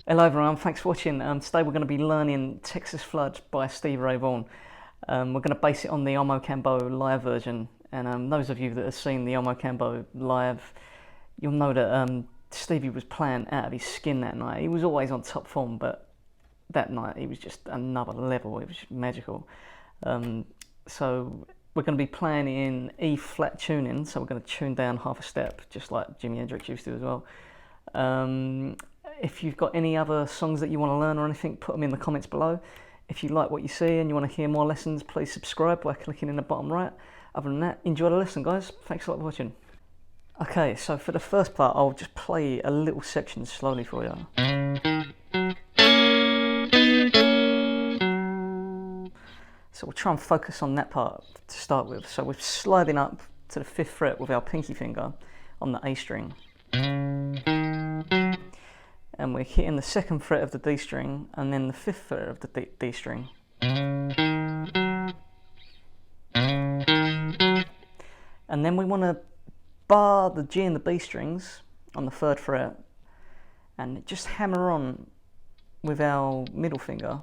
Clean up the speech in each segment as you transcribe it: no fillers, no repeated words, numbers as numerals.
Hello everyone, thanks for watching. Today we're going to be learning Texas Flood by Stevie Vaughan. We're going to base it on the Mocambo live version, and those of you that have seen the Mocambo live, you'll know that Stevie was playing out of his skin that night. He was always on top form, but that night he was just another level. It was just magical. So we're going to be playing in E flat tuning, so we're going to tune down half a step, just like Jimi Hendrix used to as well. If you've got any other songs that you want to learn or anything, put them in the comments below. If you like what you see and you want to hear more lessons, please subscribe by clicking in the bottom right. Other than that, enjoy the lesson, guys. Thanks a lot for watching. Okay, so for the first part, I'll just play a little section slowly for you. So we'll try and focus on that part to start with. So we're sliding up to the 5th fret with our pinky finger on the A string. And we're hitting the 2nd fret of the D string and then the 5th fret of the D string. And then we want to bar the G and the B strings on the 3rd fret and just hammer on with our middle finger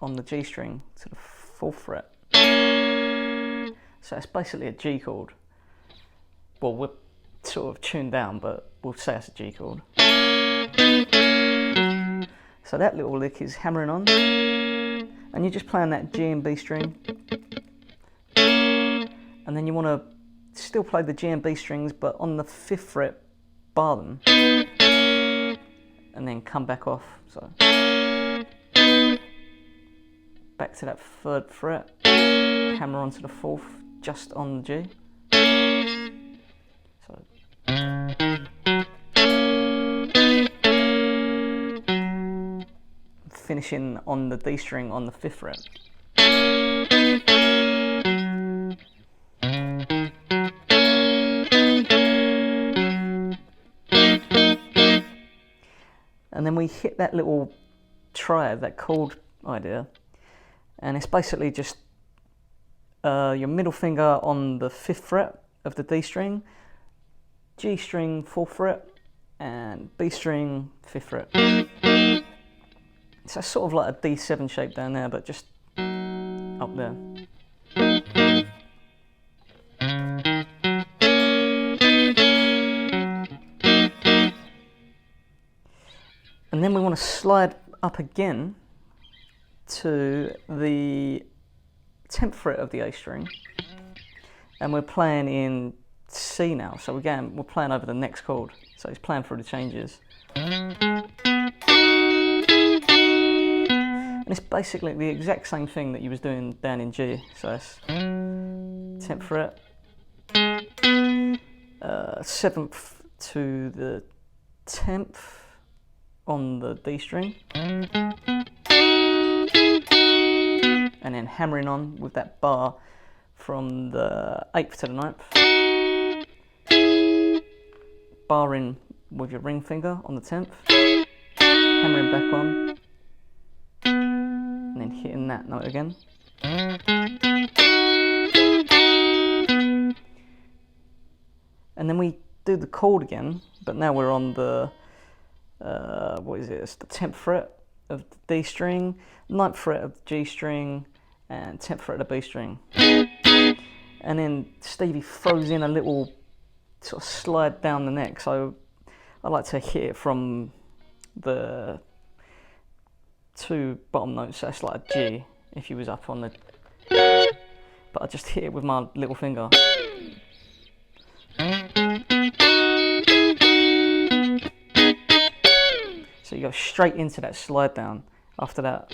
on the G string to the 4th fret. So it's basically a G chord. Well, we're sort of tuned down, but we'll say it's a G chord. So that little lick is hammering on, and you're just playing that G and B string, and then you want to still play the G and B strings, but on the 5th fret, bar them, and then come back off. So back to that 3rd fret, hammer onto the 4th, just on the G. So. Finishing on the D string on the 5th fret. And then we hit that little triad, that chord idea, and it's basically just your middle finger on the 5th fret of the D string, G string 4th fret, and B string 5th fret. So it's sort of like a D7 shape down there, but just up there. And then we want to slide up again to the 10th fret of the A string, and we're playing in C now. So again, we're playing over the next chord. So he's playing through the changes. And it's basically the exact same thing that you was doing down in G. So it's 10th fret, 7th to the 10th on the D string, and then hammering on with that bar from the 8th to the 9th, barring with your ring finger on the 10th, hammering back on, and then hitting that note again. And then we do the chord again, but now we're on the, what is it? It's the 10th fret of the D string, 9th fret of the G string, and 10th fret of the B string. And then Stevie throws in a little sort of slide down the neck, so I like to hit it from the 2 bottom notes, so that's like a G if you was up on the, but I just hit it with my little finger. So you go straight into that slide down after that.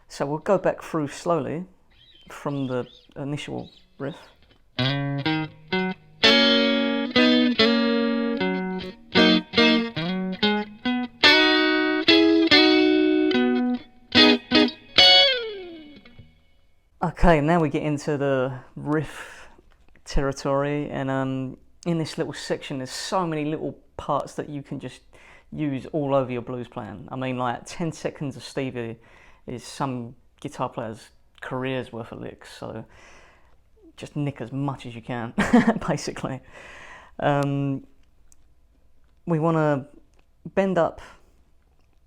So we'll go back through slowly from the initial riff. Okay, now we get into the riff territory, and in this little section there's so many little parts that you can just use all over your blues playing. I mean, like 10 seconds of Stevie is some guitar player's career's worth of licks, so just nick as much as you can, basically. We want to bend up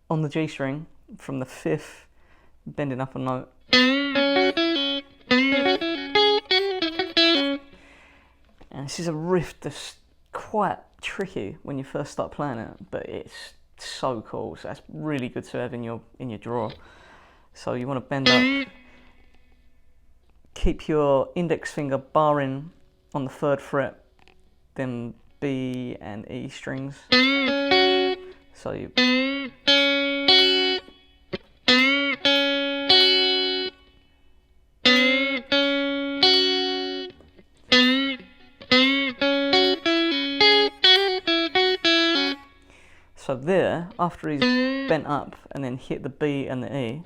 on the G string from the 5th, bending up a note. And this is a riff that's quite tricky when you first start playing it, but it's so cool. So that's really good to have in your drawer. So you want to bend up, keep your index finger barring on the 3rd fret, then B and E strings. So you So there, after he's bent up and then hit the B and the E,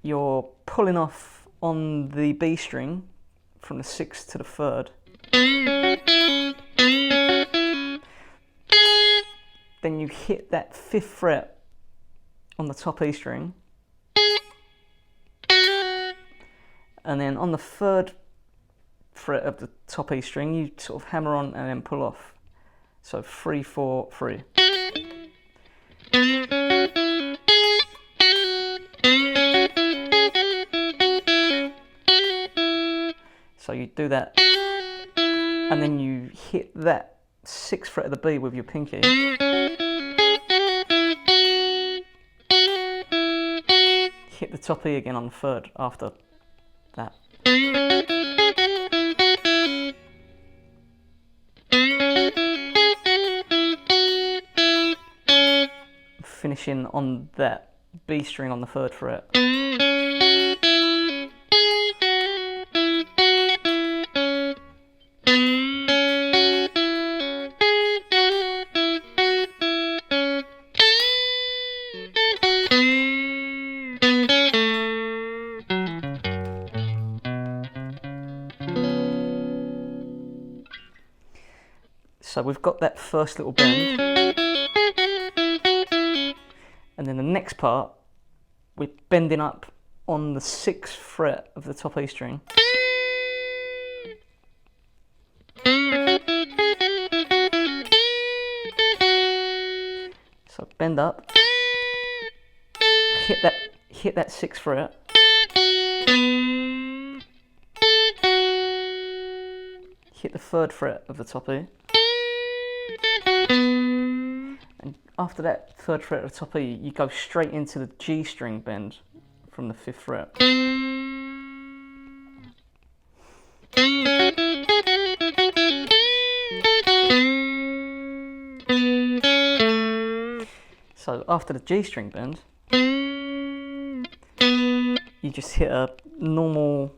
you're pulling off on the B string from the 6th to the 3rd. Then you hit that 5th fret on the top E string, and then on the 3rd fret of the top E string you sort of hammer on and then pull off. So 3, 4, 3. So you do that, and then you hit that 6th fret of the B with your pinky. Hit the top E again on the 3rd after that. Finishing on that B string on the 3rd fret. So we've got that first little bend, and then the next part we're bending up on the 6th fret of the top E string. So bend up, hit that 6th fret, hit the 3rd fret of the top E, and after that 3rd fret of the top E you go straight into the G string bend from the 5th fret. So after the G string bend you just hit a normal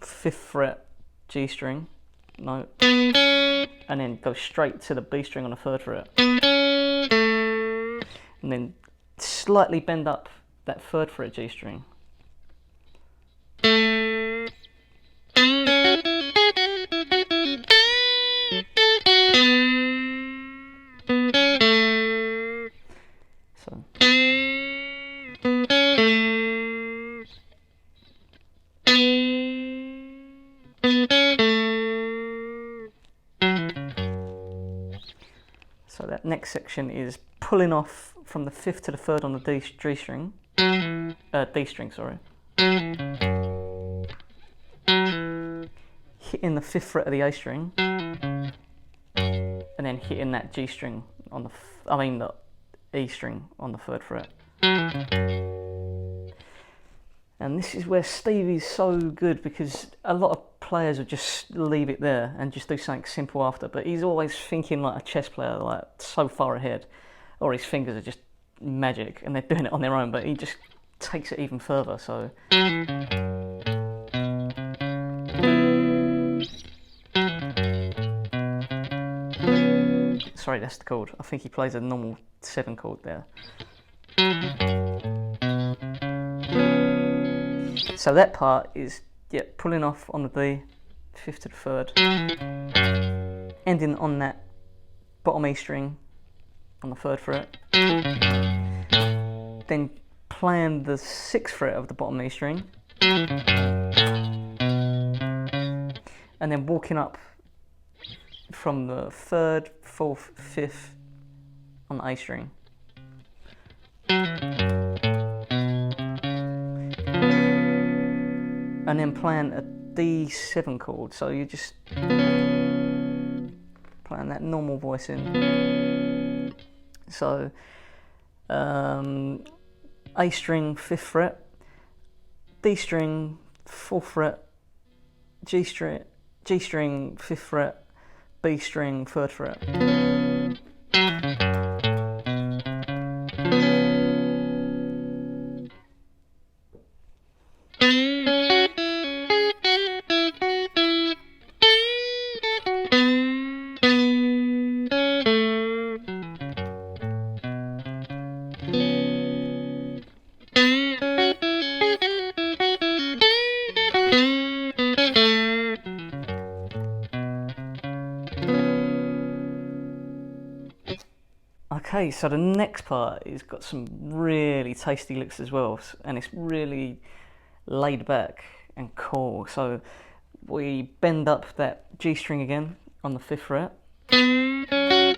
5th fret G string note and then go straight to the B string on the 3rd fret, and then slightly bend up that 3rd fret G string. So So that next section is pulling off from the 5th to the 3rd on the D string, sorry. Hitting the 5th fret of the A string, and then hitting that G string on the, the E string on the 3rd fret. And this is where Stevie's so good, because a lot of players would just leave it there and just do something simple after, but he's always thinking like a chess player, like so far ahead, or his fingers are just magic and they're doing it on their own, but he just takes it even further. So sorry, that's the chord. I think he plays a normal 7 chord there. So that part is pulling off on the D, 5th to the 3rd, ending on that bottom E string on the 3rd fret, then playing the 6th fret of the bottom E string, and then walking up from the 3rd, 4th, 5th on the A string. And then playing a D7 chord, so you're just playing that normal voice in. So A string 5th fret, D string 4th fret, G string 5th fret, B string 3rd fret. Okay, so the next part has got some really tasty licks as well, and it's really laid back and cool. So we bend up that G string again on the 5th fret, and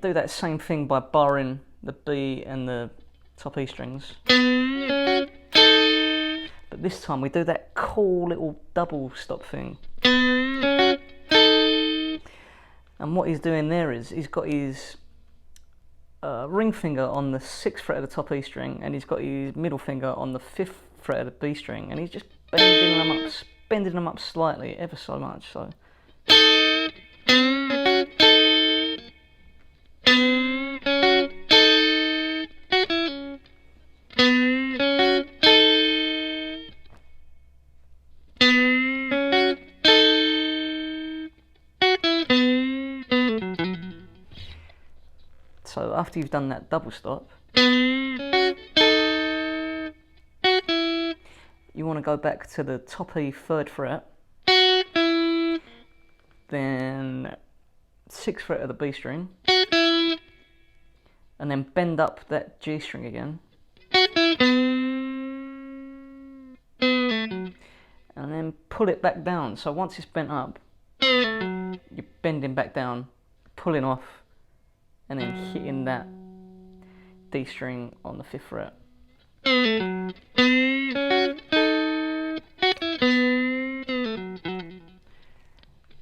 do that same thing by barring the B and the top E strings. But this time we do that cool little double stop thing. And what he's doing there is he's got his ring finger on the 6th fret of the top E string, and he's got his middle finger on the 5th fret of the B string, and he's just bending them up slightly, ever so much. So So after you've done that double stop, you want to go back to the top E 3rd fret, then 6th fret of the B string, and then bend up that G string again, and then pull it back down. So once it's bent up, you're bending back down, pulling off, and then hitting that D string on the 5th fret.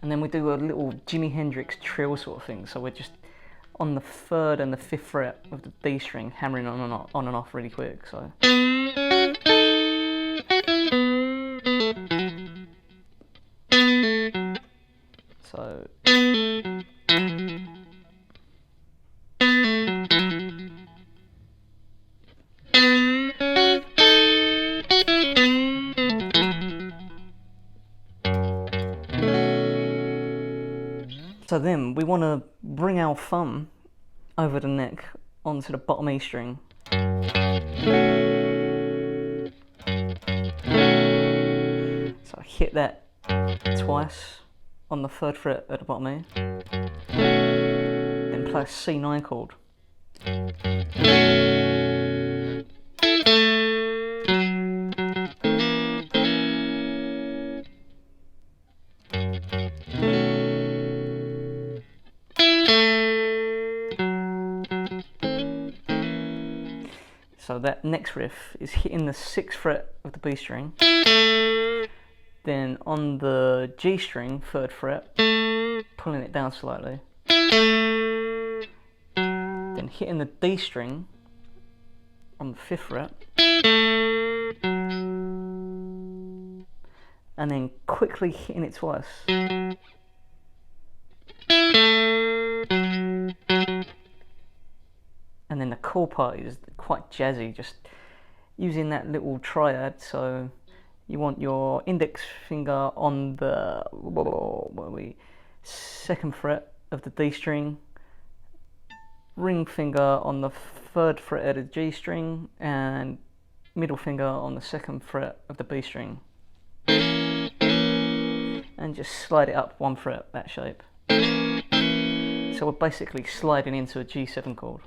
And then we do a little Jimi Hendrix trill sort of thing. So we're just on the 3rd and the 5th fret of the D string, hammering on and off really quick. So. So then we want to bring our thumb over the neck onto the bottom E string. So hit that twice on the 3rd fret at the bottom E, then play a C9 chord. So that next riff is hitting the 6th fret of the B string, then on the G string, 3rd fret, pulling it down slightly, then hitting the D string on the 5th fret, and then quickly hitting it twice. And then the cool part is quite jazzy, just using that little triad. So you want your index finger on the 2nd fret of the D string, ring finger on the 3rd fret of the G string, and middle finger on the 2nd fret of the B string. And just slide it up 1 fret, that shape. So we're basically sliding into a G7 chord.